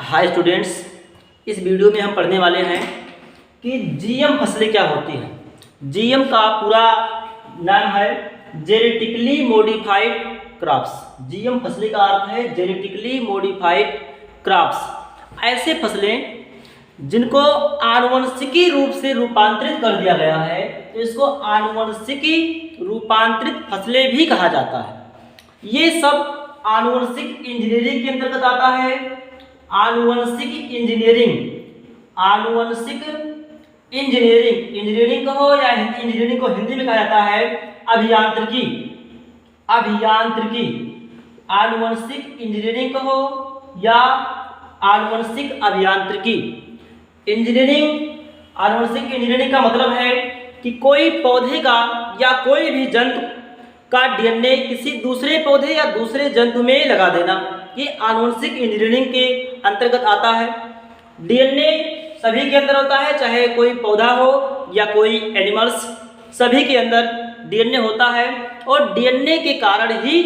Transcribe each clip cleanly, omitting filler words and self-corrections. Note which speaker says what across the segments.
Speaker 1: Hi students, इस video में हम पढ़ने वाले हैं कि जीएम फसलें क्या होती हैं। जीएम का पूरा नाम है जेनेटिकली मॉडिफाइड क्रॉप्स। जीएम फसलें का अर्थ है जेनेटिकली मॉडिफाइड क्रॉप्स। ऐसे फसलें जिनको आनुवंशिकी रूप से रूपांतरित कर दिया गया है, तो इसको आनुवंशिकी रूपांतरित फसलें भी कहा जाता है। ये सब आनुवंशिक इंजीनियरिंग के अंतर्गत आता है। आनुवंशिक इंजीनियरिंग कहो या इंजीनियरिंग को हिंदी में कहा जाता है अभियांत्रिकी। आनुवंशिक इंजीनियरिंग कहो या आनुवंशिक अभियांत्रिकी। आनुवंशिक इंजीनियरिंग का मतलब है कि कोई पौधे का या कोई भी जंतु का डीएनए किसी दूसरे पौधे या दूसरे जंतु में लगा देना, ये आनुवंशिक इंजीनियरिंग के अंतर्गत आता है। डीएनए सभी के अंदर होता है, चाहे कोई पौधा हो या कोई एनिमल्स, सभी के अंदर डीएनए होता है और डीएनए के कारण ही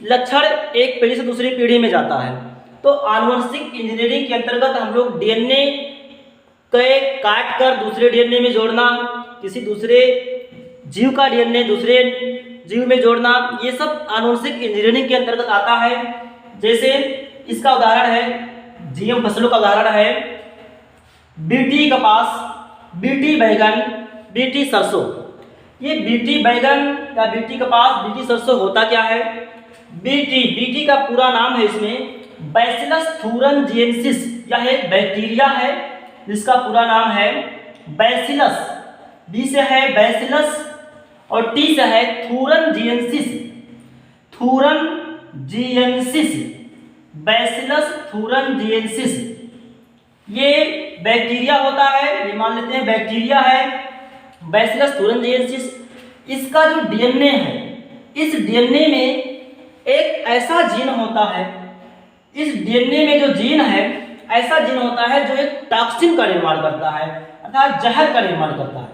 Speaker 1: लक्षण एक पीढ़ी से दूसरी पीढ़ी में जाता है। तो आनुवंशिक इंजीनियरिंग के अंतर्गत हम लोग डीएनए के काट कर दूसरे डीएनए में जोड़ना, किसी दूसरे जीव का डीएनए दूसरे जीव में जोड़ना, ये सब आनुवंशिक इंजीनियरिंग के अंतर्गत आता है। जैसे इसका उदाहरण है, जीएम फसलों का उदाहरण है बीटी कपास, बीटी बैगन, बीटी सरसों। ये बीटी बैगन या बीटी कपास, बीटी सरसों होता क्या है? बीटी का पूरा नाम है इसमें बैसिलस थूरनजिएंसिस। यह एक बैक्टीरिया है जिसका पूरा नाम है बैसिलस। बी से है बैसिलस और टी से है थूरनजिएंसिस। बैसिलस थूरनजिएंसिस ये बैक्टीरिया होता है, ये मान लेते हैं बैक्टीरिया है बैसिलस थूरनजिएंसिस। इसका जो डीएनए है, इस डीएनए में एक ऐसा जीन होता है, इस डीएनए में जो जीन है ऐसा जीन होता है जो एक टॉक्सिन का निर्माण करता है, अर्थात जहर का निर्माण करता है।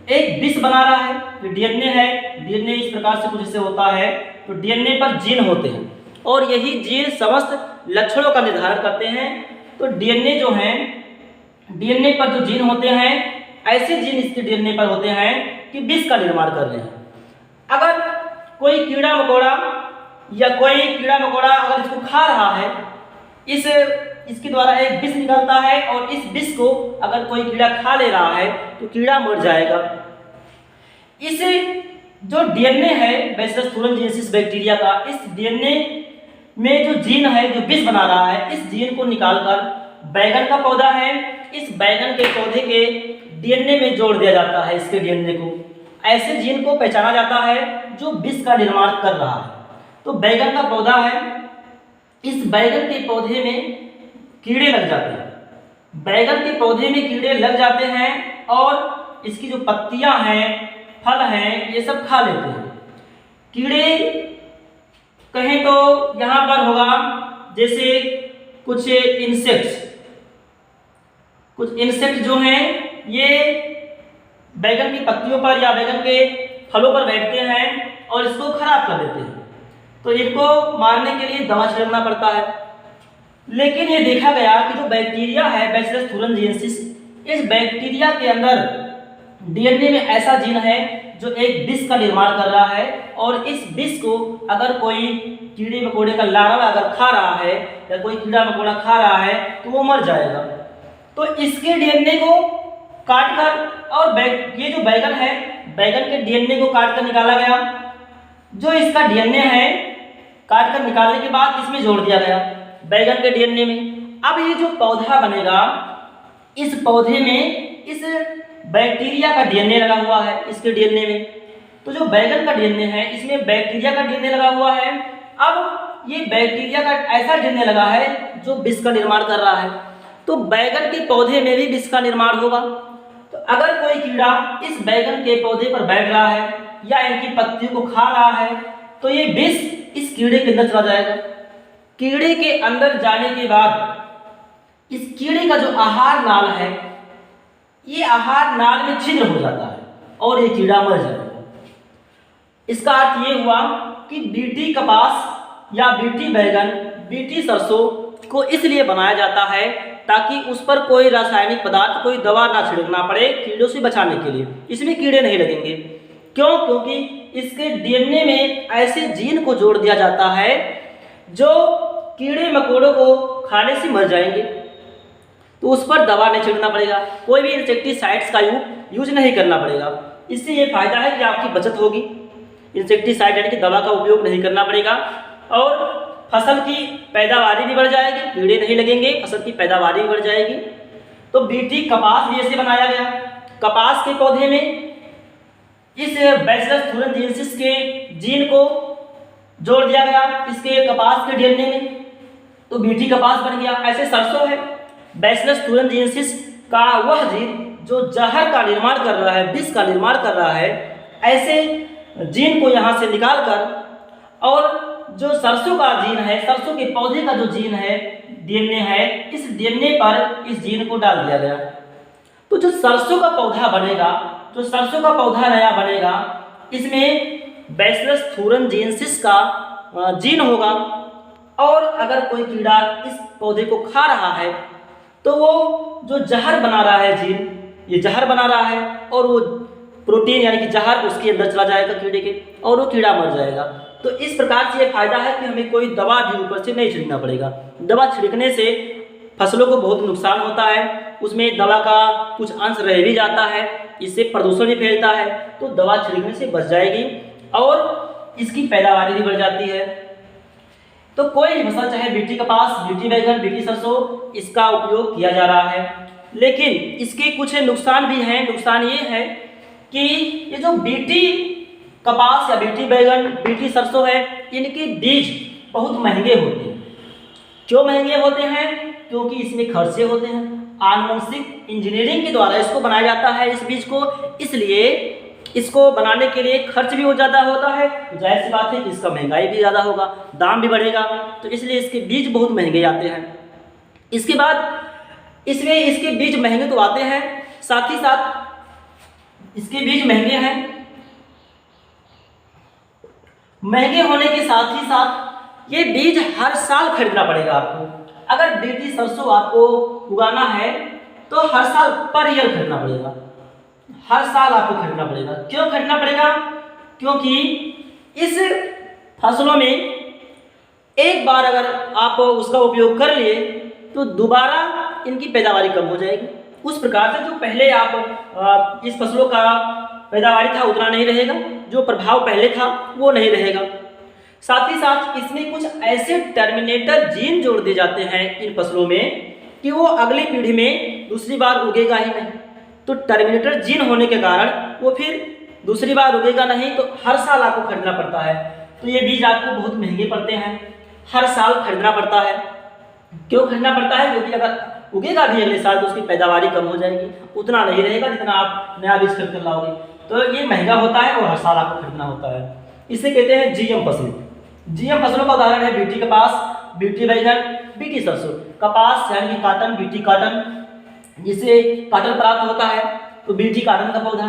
Speaker 1: एक विष बना रहा है। तो डीएनए है, डीएनए इस प्रकार से कुछ ऐसे होता है। तो डीएनए पर जीन होते हैं और यही जीन समस्त लक्षणों का निर्धारण करते हैं। तो डीएनए जो है, डीएनए पर जो जीन होते हैं, ऐसे जीन इसके डीएनए पर होते हैं कि विष का निर्माण कर रहे हैं। अगर कोई कीड़ा मकोड़ा अगर इसको खा रहा है, इसके द्वारा एक विष निकलता है और इस विष को अगर कोई कीड़ा खा ले रहा है तो कीड़ा मर जाएगा। इस जो डीएनए है बैसिलस थूरनजिएंसिस बैक्टीरिया का, इस डीएनए में जो जीन है जो विष बना रहा है, इस जीन को निकालकर बैगन का पौधा है, इस बैगन के पौधे के डीएनए में जोड़ दिया जाता है। इसके डीएनए को ऐसे जीन को पहचाना जाता है जो विष का निर्माण कर रहा है। तो बैगन का पौधा है, इस बैगन के पौधे में कीड़े लग जाते हैं। बैगन के पौधे में कीड़े लग जाते हैं और इसकी जो पत्तियां हैं, फल हैं, ये सब खा लेते हैं। कीड़े कहें तो यहाँ पर होगा जैसे कुछ इंसेक्ट जो हैं ये बैगन की पत्तियों पर या बैगन के फलों पर बैठते हैं और इसको खराब कर देते हैं। तो इनको मारने के लिए दवा छिड़कना पड़ता है। लेकिन ये देखा गया कि जो बैक्टीरिया है बैसिलस थूरनजिएंसिस, इस बैक्टीरिया के अंदर डीएनए में ऐसा जीन है जो एक विष का निर्माण कर रहा है और इस विष को अगर कोई कीड़े मकोड़े का लार्वा अगर खा रहा है या कोई कीड़ा मकोड़ा खा रहा है तो वो मर जाएगा। तो इसके डीएनए को काटकर और ये जो बैगन है, बैगन के डीएनए को काटकर निकाला गया। जो इसका डीएनए है काटकर निकालने के बाद इसमें जोड़ दिया गया बैगन के डीएनए में। अब ये जो पौधा बनेगा, इस पौधे में इस बैक्टीरिया का डीएनए लगा हुआ है इसके डीएनए में। तो जो बैगन का डीएनए है इसमें बैक्टीरिया का डीएनए लगा हुआ है। अब ये बैक्टीरिया का ऐसा डीएनए लगा है जो विष का निर्माण कर रहा है। तो बैगन के पौधे में भी विष का निर्माण होगा। तो अगर कोई कीड़ा इस बैगन के पौधे पर बैठ रहा है या इनकी पत्तियों को खा रहा है तो ये विष इस कीड़े के अंदर चला जाएगा। कीड़े के अंदर जाने के बाद इस कीड़े का जो आहार नाल है, ये आहार नाल में छिद्र हो जाता है और ये कीड़ा मर जाएगा। इसका अर्थ ये हुआ कि बीटी कपास या बीटी बैगन, बीटी सरसों को इसलिए बनाया जाता है ताकि उस पर कोई रासायनिक पदार्थ, कोई दवा ना छिड़कना पड़े कीड़ों से बचाने के लिए। इसमें कीड़े नहीं लगेंगे। क्यों? क्योंकि इसके डीएनए में ऐसे जीन को जोड़ दिया जाता है जो कीड़े मकोड़ों को खाने से मर जाएंगे, तो उस पर दवा नहीं छिड़कना पड़ेगा, कोई भी इंसेक्टिसाइड्स का यूज नहीं करना पड़ेगा। इससे ये फायदा है कि आपकी बचत होगी, इंसेक्टिसाइड यानी कि दवा का उपयोग नहीं करना पड़ेगा और फसल की पैदावारी भी बढ़ जाएगी, कीड़े नहीं लगेंगे, फसल की पैदावारी भी बढ़ जाएगी। तो बीटी कपास भी ऐसे बनाया गया। कपास के पौधे में इस बैसिलस थुरिनजिएंसिस के जीन को जोड़ दिया गया इसके कपास के डीएनए में, तो बीटी कपास बन गया। ऐसे सरसों है, बैसिलस थुरिनजिएंसिस का वह जीन जो जहर का निर्माण कर रहा है, विष का निर्माण कर रहा है, ऐसे जीन को यहाँ से निकाल कर और जो सरसों का जीन है, सरसों के पौधे का जो जीन है, डीएनए है, इस डीएनए पर इस जीन को डाल दिया गया। तो जो सरसों का पौधा बनेगा, जो सरसों का पौधा नया बनेगा, इसमें बैसिलस थुरिनजिएंसिस का जीन होगा और अगर कोई कीड़ा इस पौधे को खा रहा है तो वो जो जहर बना रहा है जीन, ये जहर बना रहा है और वो प्रोटीन यानी कि जहर उसके अंदर चला जाएगा कीड़े के और वो कीड़ा मर जाएगा। तो इस प्रकार से ये फायदा है कि हमें कोई दवा भी ऊपर से नहीं छिड़कना पड़ेगा। दवा छिड़कने से फसलों को बहुत नुकसान होता है, उसमें दवा का कुछ अंश रह भी जाता है, इससे प्रदूषण भी फैलता है, तो दवा छिड़कने से बच जाएगी और इसकी पैदावारी भी बढ़ जाती है। तो कोई भी फसल, चाहे बीटी कपास, बीटी बैंगन, बीटी सरसों, इसका उपयोग किया जा रहा है, लेकिन इसके कुछ नुकसान भी हैं। नुकसान ये है कि ये जो बीटी कपास या बीटी बैंगन, बीटी सरसों है, इनके बीज बहुत महंगे होते हैं। क्यों महंगे होते हैं? क्योंकि इसमें खर्चे होते हैं, आनुवंशिक इंजीनियरिंग के द्वारा इसको बनाया जाता है इस बीज को, इसलिए इसको बनाने के लिए खर्च भी बहुत ज़्यादा होता है। तो जाहिर सी बात है कि इसका महंगाई भी ज़्यादा होगा, दाम भी बढ़ेगा, तो इसलिए इसके बीज बहुत महंगे आते हैं। इसके बाद इसमें इसके बीज महंगे तो आते हैं, साथ ही साथ इसके बीज महंगे हैं, महंगे होने के साथ ही साथ ये बीज हर साल खरीदना पड़ेगा आपको। अगर बीटी सरसों आपको उगाना है तो हर साल पर ईयर खरीदना पड़ेगा, हर साल आपको खरीदना पड़ेगा। क्यों खरीदना पड़ेगा? क्योंकि इस फसलों में एक बार अगर आप उसका उपयोग कर लिए तो दोबारा इनकी पैदावारी कम हो जाएगी। उस प्रकार से जो पहले आप इस फसलों का पैदावारी था उतना नहीं रहेगा, जो प्रभाव पहले था वो नहीं रहेगा। साथ ही साथ इसमें कुछ ऐसे टर्मिनेटर जीन जोड़ दिए जाते हैं इन फसलों में कि वो अगली पीढ़ी में दूसरी बार उगेगा ही नहीं। तो टर्मिनेटर जीन होने के कारण वो फिर दूसरी बार उगेगा नहीं, तो हर साल आपको खरीदना पड़ता है। तो ये बीज आपको बहुत महंगे पड़ते हैं, हर साल खरीदना पड़ता है। क्यों खरीदना पड़ता है? क्योंकि अगर उगेगा भी अगले साल तो उसकी पैदावारी कम हो जाएगी, उतना नहीं रहेगा जितना आप नया बीज खरीद कर लाओगे। तो ये महंगा होता है और हर साल आपको खरीदना होता है। इसे कहते हैं जीएम फसल। जीएम फसलों का उदाहरण है बीटी कपास, बीटी बैंगन, बीटी सरसों। कपास यानी कि काटन, बीटी काटन, जिससे काटन प्राप्त होता है, तो बीटी काटन का पौधा।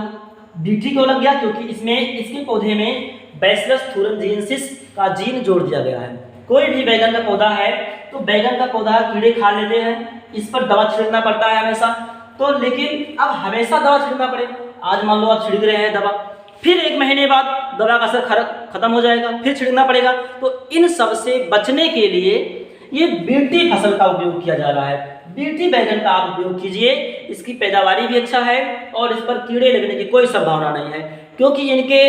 Speaker 1: बीटी क्यों लग गया? क्योंकि इसमें इसके पौधे में बैसिलस थुरिनजिएंसिस का जीन जोड़ दिया गया है। कोई भी बैंगन का पौधा है तो बैंगन का पौधा कीड़े खा लेते हैं, इस पर दवा छिड़कना पड़ता है हमेशा। तो लेकिन अब हमेशा दवा छिड़कना पड़े, आज मान लो आप छिड़क रहे हैं दवा, फिर एक महीने बाद दवा का असर खत्म हो जाएगा, फिर छिड़कना पड़ेगा। तो इन सब से बचने के लिए ये बीटी फसल का उपयोग किया जा रहा है। बीटी बैंगन का आप उपयोग कीजिए, इसकी पैदावारी भी अच्छा है और इस पर कीड़े लगने की कोई संभावना नहीं है, क्योंकि इनके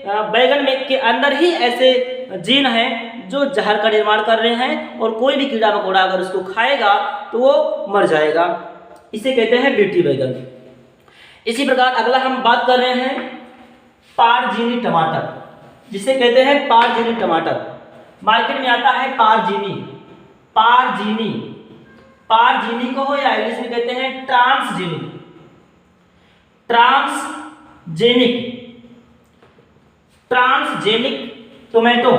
Speaker 1: बैंगन में के अंदर ही ऐसे जीन हैं जो जहर का निर्माण कर रहे हैं और कोई भी कीड़ा मकोड़ा अगर उसको खाएगा तो वो मर जाएगा। इसे कहते हैं बीटी बैंगन। इसी प्रकार अगला हम बात कर रहे हैं पारजीनी टमाटर, जिसे कहते हैं पारजीनी टमाटर। मार्केट में आता है पारजीनी, पारजीनी, पारजीनी को हो या इंग्लिश में कहते हैं transgenic, transgenic, transgenic tomato,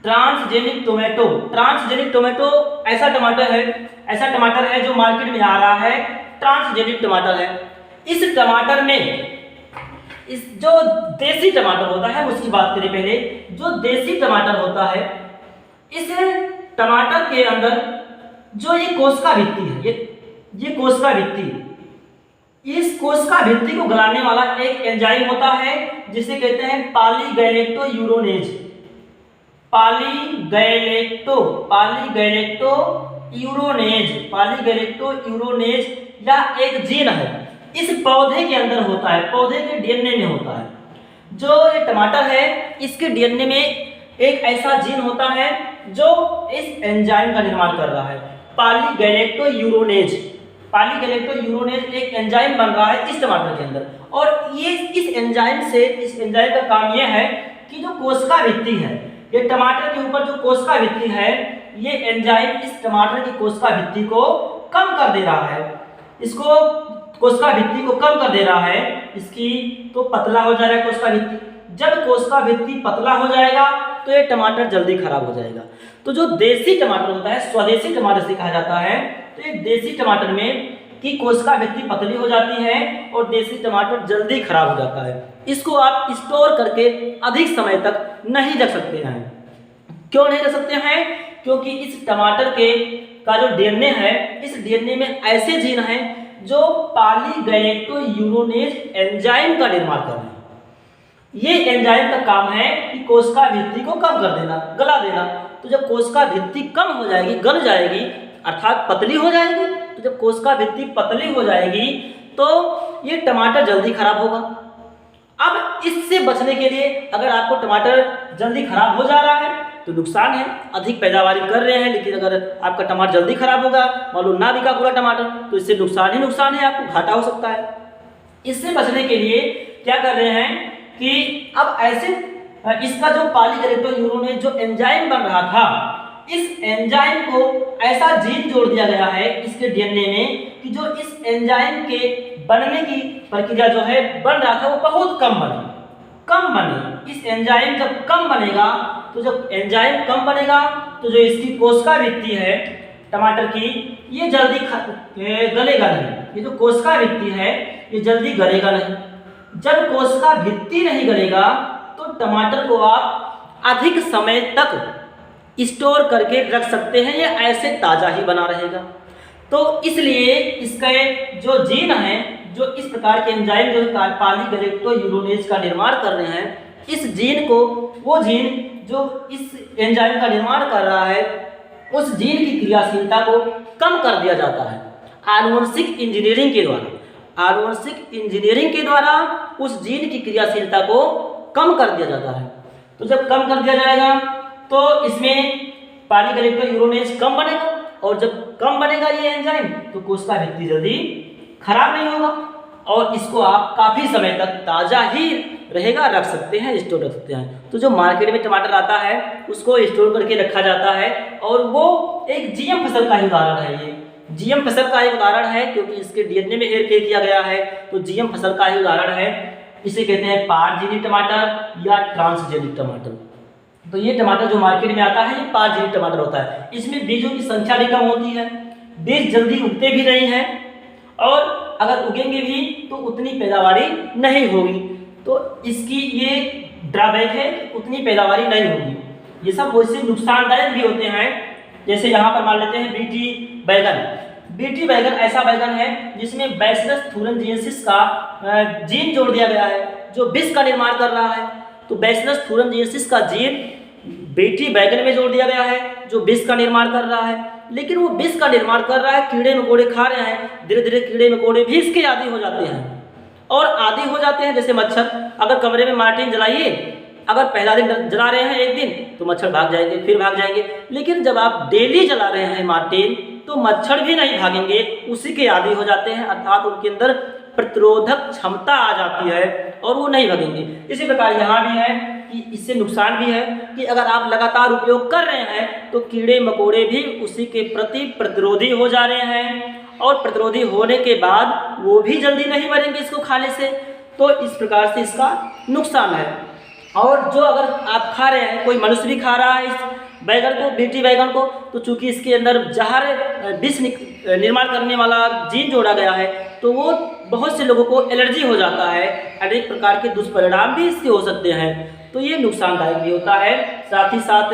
Speaker 1: transgenic tomato. Transgenic tomato ऐसा टमाटर है जो मार्केट में आ रहा है, ट्रांसजेनिक टमाटर है। इस टमाटर में इस जो देसी टमाटर होता है उसकी बात करें पहले। जो देसी टमाटर होता है, इस टमाटर के अंदर जो ये कोशिका भित्ति है, ये कोशिका भित्ति, इस कोशिका भित्ति को गलाने वाला एक एंजाइम होता है जिसे कहते हैं पॉलीगैलेक्टोयूरोनेज। पॉलीगैलेक्टोयूरोनेज या एक जीन है, इस पौधे के अंदर होता है, पौधे के डीएनए में होता है। जो ये टमाटर है इसके डीएनए में एक ऐसा जीन होता है जो इस एंजाइम का निर्माण कर रहा है, पॉलीगैलेक्टोयूरोनेज एक एंजाइम बन रहा है इस टमाटर के अंदर। और ये इस एंजाइम का काम ये है कि जो कोशिका भित्ति है, ये टमाटर के ऊपर जो कोशिका भित्ति है, ये एंजाइम इस टमाटर की कोशिका भित्ति को कम कर दे रहा है, इसको कोशिका भित्ति को कम कर दे रहा है, इसकी तो पतला हो जा रहा है कोशिका भित्ति। जब कोशिका भित्ति पतला हो जाएगा तो ये टमाटर जल्दी खराब हो जाएगा। तो जो देसी टमाटर होता है, स्वदेशी टमाटर से कहा जाता है, तो ये देसी टमाटर में की कोशिका भित्ति पतली हो जाती है और देसी टमाटर जल्दी खराब हो जाता है। इसको आप स्टोर करके अधिक समय तक नहीं रख सकते हैं। क्यों नहीं रख सकते हैं? क्योंकि इस टमाटर का जो डीएनए है, इस डीएनए में ऐसे जीन हैं जो पॉलीगैलेक्टोयूरोनेज एंजाइम का निर्माण कर रहे हैं। ये एंजाइम का काम है कि कोशिका भित्ति को कम कर देना, गला देना। तो जब कोशिका भित्ति कम हो जाएगी, गल जाएगी, अर्थात पतली हो जाएगी, तो जब कोशिका भित्ति पतली हो जाएगी तो ये टमाटर जल्दी खराब होगा। अब इससे बचने के लिए, अगर आपको टमाटर जल्दी खराब हो जा रहा है तो नुकसान है, अधिक पैदावारी कर रहे हैं, लेकिन अगर आपका टमाटर जल्दी खराब होगा, मान लो ना बिका पूरा टमाटर, तो इससे नुकसान ही नुकसान है, आपको घाटा हो सकता है। इससे बचने के लिए क्या कर रहे हैं कि अब ऐसे इसका जो पॉलीगैलेक्टोयूरोनेज जो एंजाइम बन रहा था, इस एंजाइम को ऐसा जीन जोड़ दिया गया है इसके डीएनए में कि जो इस एंजाइम के बनने की प्रक्रिया जो है बन रहा था वो बहुत कम बने। इस एंजाइम जब कम बनेगा, तो जब एंजाइम कम बनेगा तो जो इसकी कोशिका भित्ति है टमाटर की, ये जल्दी गलेगा नहीं। ये जो कोशिका भित्ति है ये जल्दी गलेगा नहीं। जब कोशिका भित्ति नहीं गलेगा तो टमाटर को आप अधिक समय तक स्टोर करके रख सकते हैं, ये ऐसे ताज़ा ही बना रहेगा। तो इसलिए इसके जो जीन है, जो इस प्रकार के एंजाइम जो पॉलीगैलेक्टोयूरोनेज का निर्माण कर रहे हैं, इस जीन को, वो जीन जो इस एंजाइम का निर्माण कर रहा है, उस जीन की क्रियाशीलता को कम कर दिया जाता है आनुवंशिक इंजीनियरिंग के द्वारा उस जीन की क्रियाशीलता को कम कर दिया जाता है। तो जब कम कर दिया जाएगा तो इसमें पॉलीगैलेक्टोयूरोनेज कम बनेगा, और जब कम बनेगा ये एंजाइम तो कोशिका भित्ति जल्दी खराब नहीं होगा, और इसको आप काफ़ी समय तक ताज़ा ही रहेगा, रख सकते हैं, स्टोर रख सकते हैं। तो जो मार्केट में टमाटर आता है उसको स्टोर करके रखा जाता है, और वो एक जीएम फसल का ही उदाहरण है। ये जीएम फसल का ही उदाहरण है क्योंकि इसके डीएनए में हेरफेर किया गया है, तो जीएम फसल का ही उदाहरण है। इसे कहते हैं पारजीनिक टमाटर या ट्रांसजेनिक टमाटर। तो ये टमाटर जो मार्केट में आता है ये पारजीनिक टमाटर होता है। इसमें बीजों की संख्या भी कम होती है, बीज जल्दी उगते भी नहीं हैं, और अगर उगेंगे भी तो उतनी पैदावारी नहीं होगी। तो इसकी ये ड्रॉबैक है, उतनी पैदावारी नहीं होगी। ये सब वैसे नुकसानदायक भी होते हैं। जैसे यहाँ पर मान लेते हैं बीटी बैगन ऐसा बैगन है जिसमें बैसिलस थुरिनजिएंसिस का जीन जोड़ दिया गया है जो विष का निर्माण कर रहा है। तो बैसिलस थुरिनजिएंसिस का जीन बीटी बैगन में जोड़ दिया गया है जो विष का निर्माण कर रहा है, लेकिन वो विष का निर्माण कर रहा है, कीड़े मकोड़े खा रहे हैं, धीरे धीरे कीड़े मकोड़े भी इसके आदी हो जाते हैं। और आदी हो जाते हैं जैसे मच्छर। अगर कमरे में मार्टिन जलाइए, अगर पहला दिन जला रहे हैं एक दिन तो मच्छर भाग जाएंगे, फिर भाग जाएंगे, लेकिन जब आप डेली जला रहे हैं मार्टिन तो मच्छर भी नहीं भागेंगे, उसी के आदी हो जाते हैं, अर्थात उनके अंदर प्रतिरोधक क्षमता आ जाती है और वो नहीं भागेंगे। इसी प्रकार यहाँ भी है कि इससे नुकसान भी है कि अगर आप लगातार उपयोग कर रहे हैं तो कीड़े मकोड़े भी उसी के प्रति प्रतिरोधी हो जा रहे हैं, और प्रतिरोधी होने के बाद वो भी जल्दी नहीं मरेंगे इसको खाने से। तो इस प्रकार से इसका नुकसान है। और जो अगर आप खा रहे हैं, कोई मनुष्य भी खा रहा है इस बैगन को, बीटी बैगन को, तो चूंकि इसके अंदर जहर विष निर्माण करने वाला जीन जोड़ा गया है तो वो बहुत से लोगों को एलर्जी हो जाता है, अनेक प्रकार के दुष्परिणाम भी इसके हो सकते हैं। तो ये नुकसानदायक भी होता है, साथ ही साथ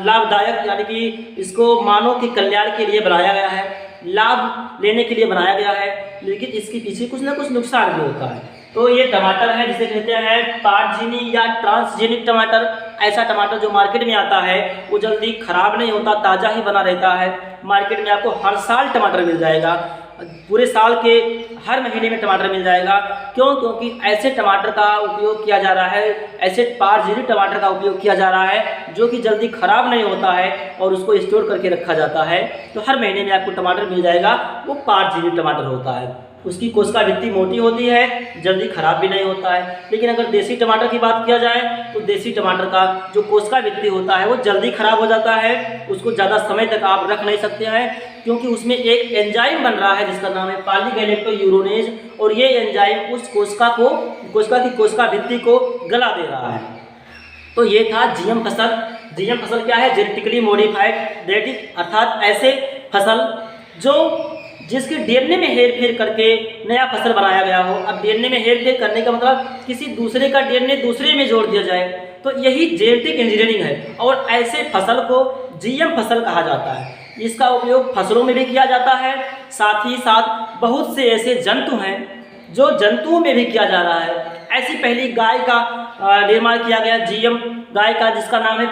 Speaker 1: लाभदायक, यानी कि इसको मानव के कल्याण के लिए बनाया गया है, लाभ लेने के लिए बनाया गया है, लेकिन इसके पीछे कुछ ना कुछ नुकसान भी होता है। तो ये टमाटर है जिसे कहते हैं पारजीनी या ट्रांसजेनिक टमाटर। ऐसा टमाटर जो मार्केट में आता है वो जल्दी खराब नहीं होता, ताज़ा ही बना रहता है। मार्केट में आपको हर साल टमाटर मिल जाएगा, पूरे साल के हर महीने में टमाटर मिल जाएगा। क्यों? क्योंकि ऐसे टमाटर का उपयोग किया जा रहा है, ऐसे पारजीनी टमाटर का उपयोग किया जा रहा है जो कि जल्दी खराब नहीं होता है और उसको स्टोर करके रखा जाता है। तो हर महीने में आपको टमाटर मिल जाएगा, वो पारजीनी टमाटर होता है। उसकी कोशिका भित्ति मोटी होती है, जल्दी खराब भी नहीं होता है। लेकिन अगर देसी टमाटर की बात किया जाए तो देसी टमाटर का जो कोशिका भित्ति होता है वो जल्दी खराब हो जाता है, उसको ज़्यादा समय तक आप रख नहीं सकते हैं, क्योंकि उसमें एक एंजाइम बन रहा है जिसका नाम है पॉलीगैलेक्टोयूरोनेज, और ये एंजाइम उस कोशिका भित्ति को गला दे रहा है। तो ये था जीएम फसल। जीएम फसल क्या है? जेनेटिकली मॉडिफाइड, दैट इज अर्थात ऐसे फसल जिसके डीएनए में हेरफेर करके नया फसल बनाया गया हो। अब डीएनए में हेरफेर करने का मतलब किसी दूसरे का डीएनए दूसरे में जोड़ दिया जाए, तो यही जेनेटिक इंजीनियरिंग है, और ऐसे फसल को जीएम फसल कहा जाता है। इसका उपयोग फसलों में भी किया जाता है, साथ ही साथ बहुत से ऐसे जंतु हैं जो जंतुओं में भी किया जा रहा है। ऐसी पहली गाय का निर्माण किया गया जीएम गाय का, जिसका नाम है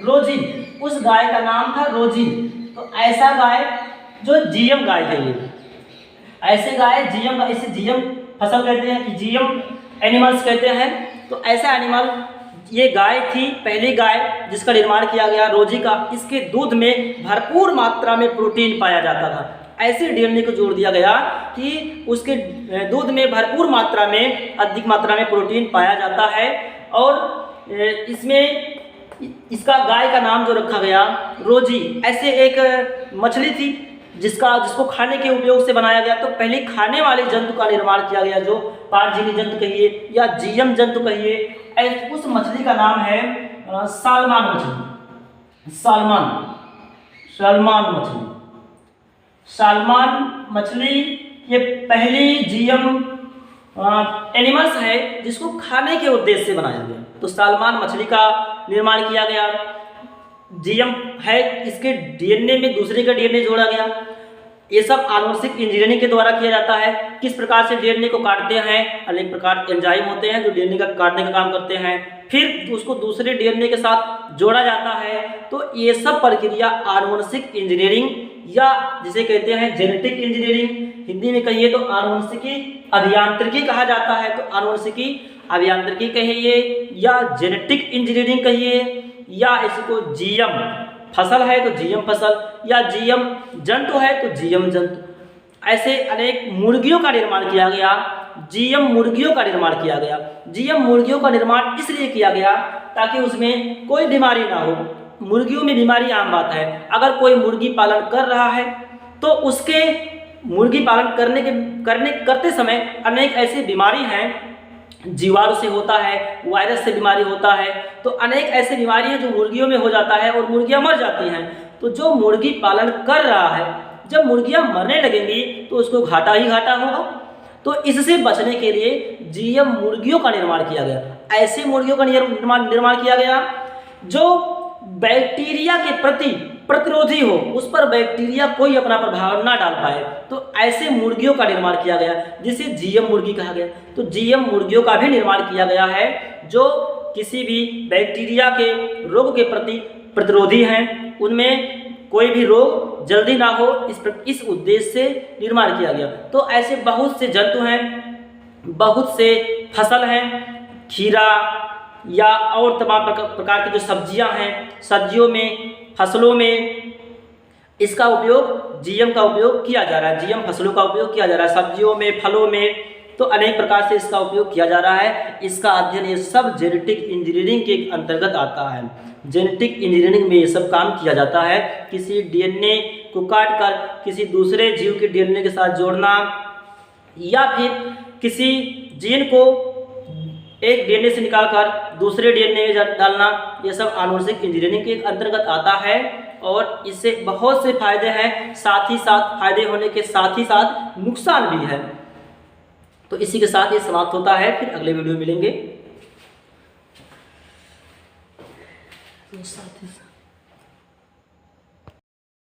Speaker 1: रोजिन। उस गाय का नाम था रोजिन। तो ऐसा गाय जो जीएम गाय है, ये ऐसे गाय जीएम गाय, इसे जीएम फसल कहते हैं, जीएम एनिमल्स कहते हैं। तो ऐसा एनिमल ये गाय थी, पहली गाय जिसका निर्माण किया गया रोजी का। इसके दूध में भरपूर मात्रा में प्रोटीन पाया जाता था। ऐसे डीएनए को जोड़ दिया गया कि उसके दूध में भरपूर मात्रा में, अधिक मात्रा में प्रोटीन पाया जाता है, और इसमें इसका गाय का नाम जो रखा गया रोजी। ऐसे एक मछली थी जिसको खाने के उपयोग से बनाया गया। तो पहले खाने वाले जंतु का निर्माण किया गया, जो पारजीनी जंतु कहिए या जीएम जंतु कहिए, उस मछली का नाम है सालमान मछली। सालमान मछली ये पहली जीएम एनिमल्स है जिसको खाने के उद्देश्य से बनाया गया। तो सालमान मछली का निर्माण किया गया, जीएम है, इसके डीएनए में दूसरे का डीएनए जोड़ा गया। ये सब आनुवंशिक इंजीनियरिंग के द्वारा किया जाता है। किस प्रकार से डीएनए को काटते हैं, अनेक प्रकार एंजाइम होते हैं जो डीएनए का काटने का काम करते हैं, फिर उसको दूसरे डीएनए के साथ जोड़ा जाता है। तो ये सब प्रक्रिया आनुवंशिक इंजीनियरिंग, या जिसे कहते हैं जेनेटिक इंजीनियरिंग, हिंदी में कहिए तो आनुवंशिकी अभियांत्रिकी कहा जाता है। तो आनुवंशिकी अभियांत्रिकी कहिए या जेनेटिक इंजीनियरिंग कहिए, या इसको जीएम फसल है तो जीएम फसल, या जीएम जंतु है तो जीएम जंतु। ऐसे अनेक मुर्गियों का निर्माण किया गया, जीएम मुर्गियों का निर्माण किया गया। जीएम मुर्गियों का निर्माण इसलिए किया गया ताकि उसमें कोई बीमारी ना हो। मुर्गियों में बीमारी आम बात है। अगर कोई मुर्गी पालन कर रहा है तो उसके मुर्गी पालन करते समय अनेक ऐसी बीमारी हैं, जीवाणु से होता है, वायरस से बीमारी होता है। तो अनेक ऐसी बीमारी हैं जो मुर्गियों में हो जाता है और मुर्गियां मर जाती हैं। तो जो मुर्गी पालन कर रहा है, जब मुर्गियां मरने लगेंगी तो उसको घाटा ही घाटा होगा। तो इससे बचने के लिए जीएम मुर्गियों का निर्माण किया गया। ऐसे मुर्गियों का निर्माण किया गया जो बैक्टीरिया के प्रति प्रतिरोधी हो, उस पर बैक्टीरिया कोई अपना प्रभाव ना डाल पाए। तो ऐसे मुर्गियों का निर्माण किया गया जिसे जीएम मुर्गी कहा गया। तो जीएम मुर्गियों का भी निर्माण किया गया है जो किसी भी बैक्टीरिया के रोग के प्रति प्रतिरोधी हैं, उनमें कोई भी रोग जल्दी ना हो, इस उद्देश्य से निर्माण किया गया। तो ऐसे बहुत से जंतु हैं, बहुत से फसल हैं, खीरा या और तमाम प्रकार की जो सब्जियां हैं, सब्जियों में, फसलों में इसका उपयोग, जीएम का उपयोग किया जा रहा है। जीएम फसलों का उपयोग किया जा रहा है, सब्जियों में, फलों में, तो अनेक प्रकार से इसका उपयोग किया जा रहा है। इसका अध्ययन ये सब जेनेटिक इंजीनियरिंग के अंतर्गत आता है। जेनेटिक इंजीनियरिंग में ये सब काम किया जाता है। किसी डीएनए को काट कर किसी दूसरे जीव के डीएनए के साथ जोड़ना, या फिर किसी जीन को एक डीएनए से निकालकर दूसरे डीएनए में डालना, ये सब आनुवंशिक इंजीनियरिंग के अंतर्गत आता है। और इससे बहुत से फायदे हैं, साथ ही साथ फायदे होने के साथ ही साथ नुकसान भी है। तो इसी के साथ ये समाप्त होता है, फिर अगले वीडियो मिलेंगे। तो साथ ही